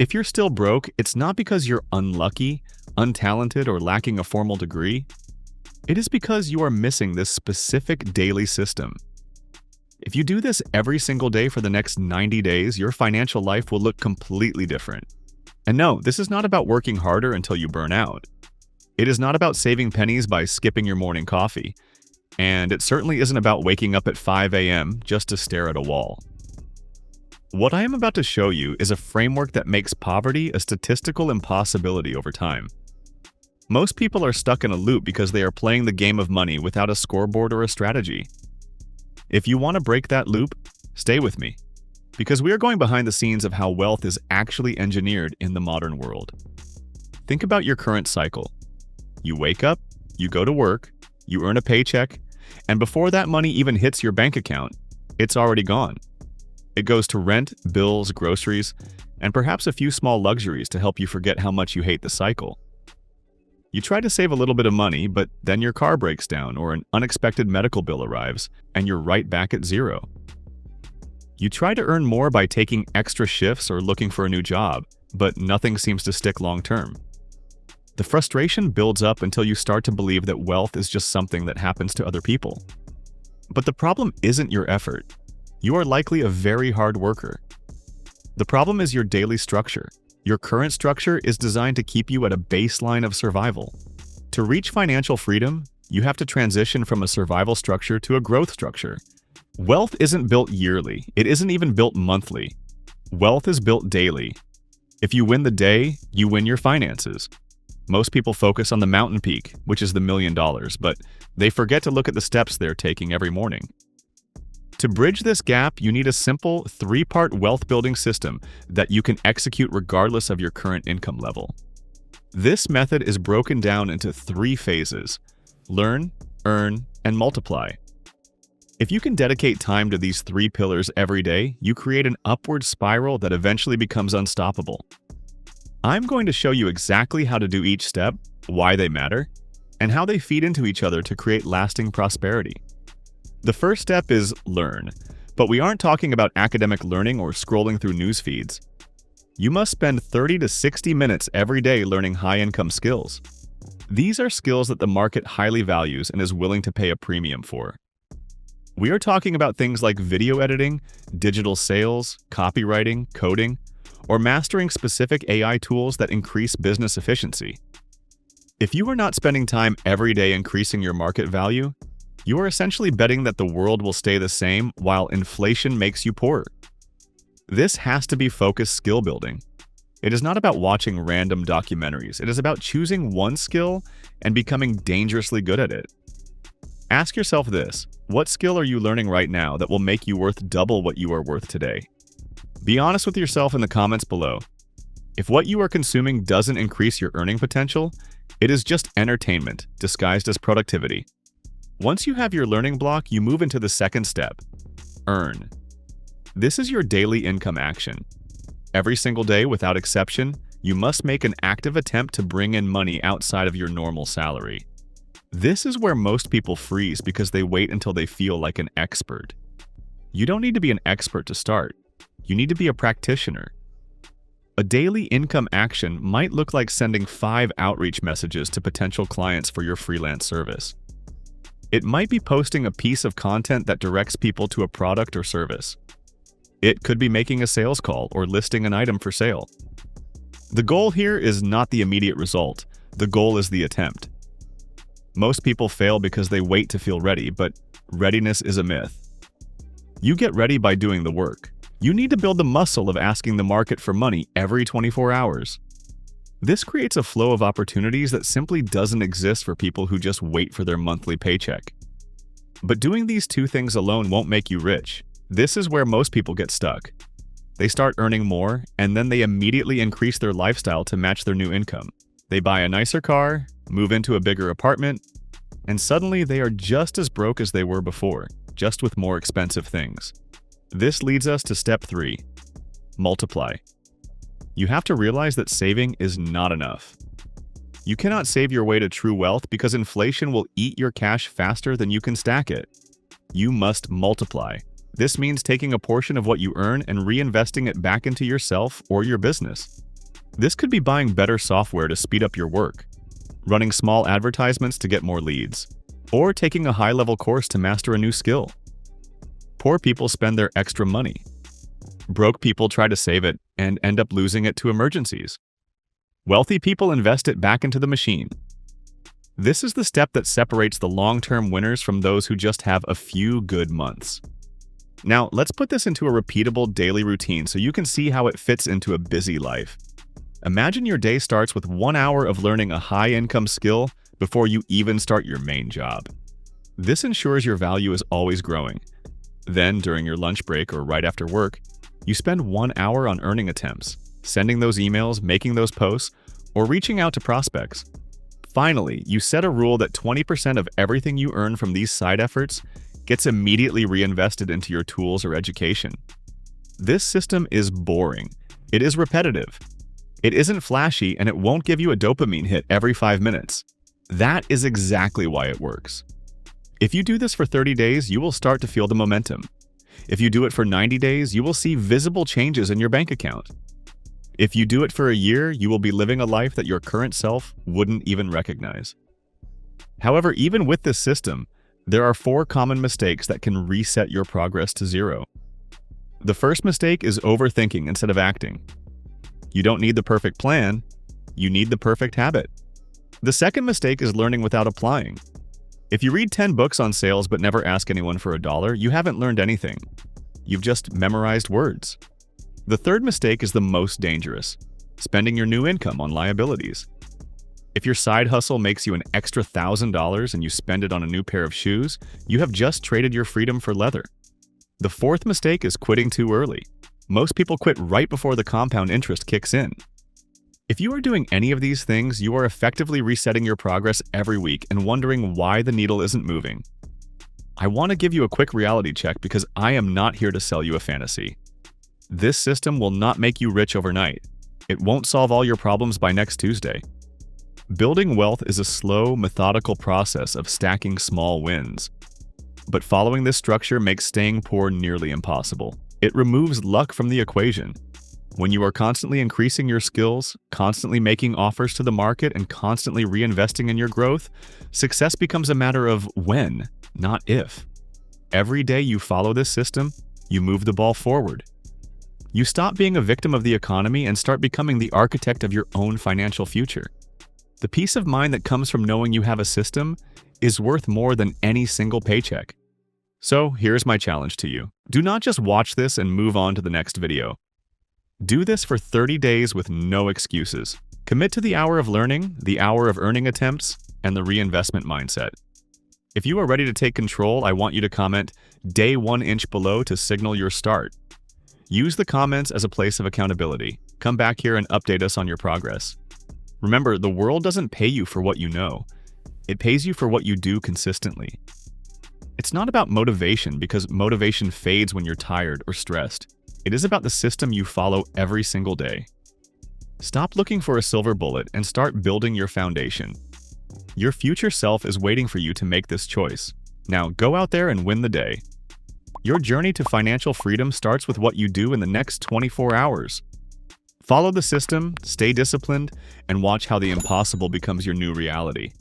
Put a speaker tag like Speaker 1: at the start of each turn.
Speaker 1: If you're still broke, it's not because you're unlucky, untalented, or lacking a formal degree. It is because you are missing this specific daily system. If you do this every single day for the next 90 days, your financial life will look completely different. And no, this is not about working harder until you burn out. It is not about saving pennies by skipping your morning coffee. And it certainly isn't about waking up at 5 a.m. just to stare at a wall. What I am about to show you is a framework that makes poverty a statistical impossibility over time. Most people are stuck in a loop because they are playing the game of money without a scoreboard or a strategy. If you want to break that loop, stay with me, because we are going behind the scenes of how wealth is actually engineered in the modern world. Think about your current cycle. You wake up, you go to work, you earn a paycheck, and before that money even hits your bank account, it's already gone. It goes to rent, bills, groceries, and perhaps a few small luxuries to help you forget how much you hate the cycle. You try to save a little bit of money, but then your car breaks down or an unexpected medical bill arrives, and you're right back at zero. You try to earn more by taking extra shifts or looking for a new job, but nothing seems to stick long term. The frustration builds up until you start to believe that wealth is just something that happens to other people. But the problem isn't your effort. You are likely a very hard worker. The problem is your daily structure. Your current structure is designed to keep you at a baseline of survival. To reach financial freedom, you have to transition from a survival structure to a growth structure. Wealth isn't built yearly. It isn't even built monthly. Wealth is built daily. If you win the day, you win your finances. Most people focus on the mountain peak, which is the $1 million, but they forget to look at the steps they're taking every morning. To bridge this gap, you need a simple 3-part wealth-building system that you can execute regardless of your current income level. This method is broken down into 3 phases: learn, earn, and multiply. If you can dedicate time to these 3 pillars every day, you create an upward spiral that eventually becomes unstoppable. I'm going to show you exactly how to do each step, why they matter, and how they feed into each other to create lasting prosperity. The first step is learn, but we aren't talking about academic learning or scrolling through news feeds. You must spend 30 to 60 minutes every day learning high-income skills. These are skills that the market highly values and is willing to pay a premium for. We are talking about things like video editing, digital sales, copywriting, coding, or mastering specific AI tools that increase business efficiency. If you are not spending time every day increasing your market value, you are essentially betting that the world will stay the same while inflation makes you poorer. This has to be focused skill building. It is not about watching random documentaries. It is about choosing one skill and becoming dangerously good at it. Ask yourself this: what skill are you learning right now that will make you worth double what you are worth today? Be honest with yourself in the comments below. If what you are consuming doesn't increase your earning potential, it is just entertainment disguised as productivity. Once you have your learning block, you move into the second step: earn. This is your daily income action. Every single day, without exception, you must make an active attempt to bring in money outside of your normal salary. This is where most people freeze because they wait until they feel like an expert. You don't need to be an expert to start. You need to be a practitioner. A daily income action might look like sending 5 outreach messages to potential clients for your freelance service. It might be posting a piece of content that directs people to a product or service. It could be making a sales call or listing an item for sale. The goal here is not the immediate result. The goal is the attempt. Most people fail because they wait to feel ready, but readiness is a myth. You get ready by doing the work. You need to build the muscle of asking the market for money every 24 hours. This creates a flow of opportunities that simply doesn't exist for people who just wait for their monthly paycheck. But doing these 2 things alone won't make you rich. This is where most people get stuck. They start earning more, and then they immediately increase their lifestyle to match their new income. They buy a nicer car, move into a bigger apartment, and suddenly they are just as broke as they were before, just with more expensive things. This leads us to step 3: multiply. You have to realize that saving is not enough. You cannot save your way to true wealth because inflation will eat your cash faster than you can stack it. You must multiply. This means taking a portion of what you earn and reinvesting it back into yourself or your business. This could be buying better software to speed up your work, running small advertisements to get more leads, or taking a high-level course to master a new skill. Poor people spend their extra money. Broke people try to save it and end up losing it to emergencies. Wealthy people invest it back into the machine. This is the step that separates the long-term winners from those who just have a few good months. Now, let's put this into a repeatable daily routine so you can see how it fits into a busy life. Imagine your day starts with 1 hour of learning a high-income skill before you even start your main job. This ensures your value is always growing. Then, during your lunch break or right after work, you spend 1 hour on earning attempts, sending those emails, making those posts, or reaching out to prospects. Finally, you set a rule that 20% of everything you earn from these side efforts gets immediately reinvested into your tools or education. This system is boring. It is repetitive. It isn't flashy, and it won't give you a dopamine hit every 5 minutes. That is exactly why it works. If you do this for 30 days, you will start to feel the momentum. If you do it for 90 days, you will see visible changes in your bank account. If you do it for a year, you will be living a life that your current self wouldn't even recognize. However, even with this system, there are 4 common mistakes that can reset your progress to zero. The first mistake is overthinking instead of acting. You don't need the perfect plan, you need the perfect habit. The second mistake is learning without applying. If you read 10 books on sales but never ask anyone for $1, you haven't learned anything. You've just memorized words. The third mistake is the most dangerous: spending your new income on liabilities. If your side hustle makes you an extra $1,000 and you spend it on a new pair of shoes, you have just traded your freedom for leather. The fourth mistake is quitting too early. Most people quit right before the compound interest kicks in. If you are doing any of these things, you are effectively resetting your progress every week and wondering why the needle isn't moving. I want to give you a quick reality check because I am not here to sell you a fantasy. This system will not make you rich overnight. It won't solve all your problems by next Tuesday. Building wealth is a slow, methodical process of stacking small wins. But following this structure makes staying poor nearly impossible. It removes luck from the equation. When you are constantly increasing your skills, constantly making offers to the market, and constantly reinvesting in your growth, success becomes a matter of when, not if. Every day you follow this system, you move the ball forward. You stop being a victim of the economy and start becoming the architect of your own financial future. The peace of mind that comes from knowing you have a system is worth more than any single paycheck. So here's my challenge to you. Do not just watch this and move on to the next video. Do this for 30 days with no excuses. Commit to the hour of learning, the hour of earning attempts, and the reinvestment mindset. If you are ready to take control, I want you to comment "Day 1 inch" below to signal your start. Use the comments as a place of accountability. Come back here and update us on your progress. Remember, the world doesn't pay you for what you know. It pays you for what you do consistently. It's not about motivation, because motivation fades when you're tired or stressed. It is about the system you follow every single day. Stop looking for a silver bullet and start building your foundation. Your future self is waiting for you to make this choice. Now go out there and win the day. Your journey to financial freedom starts with what you do in the next 24 hours. Follow the system, stay disciplined, and watch how the impossible becomes your new reality.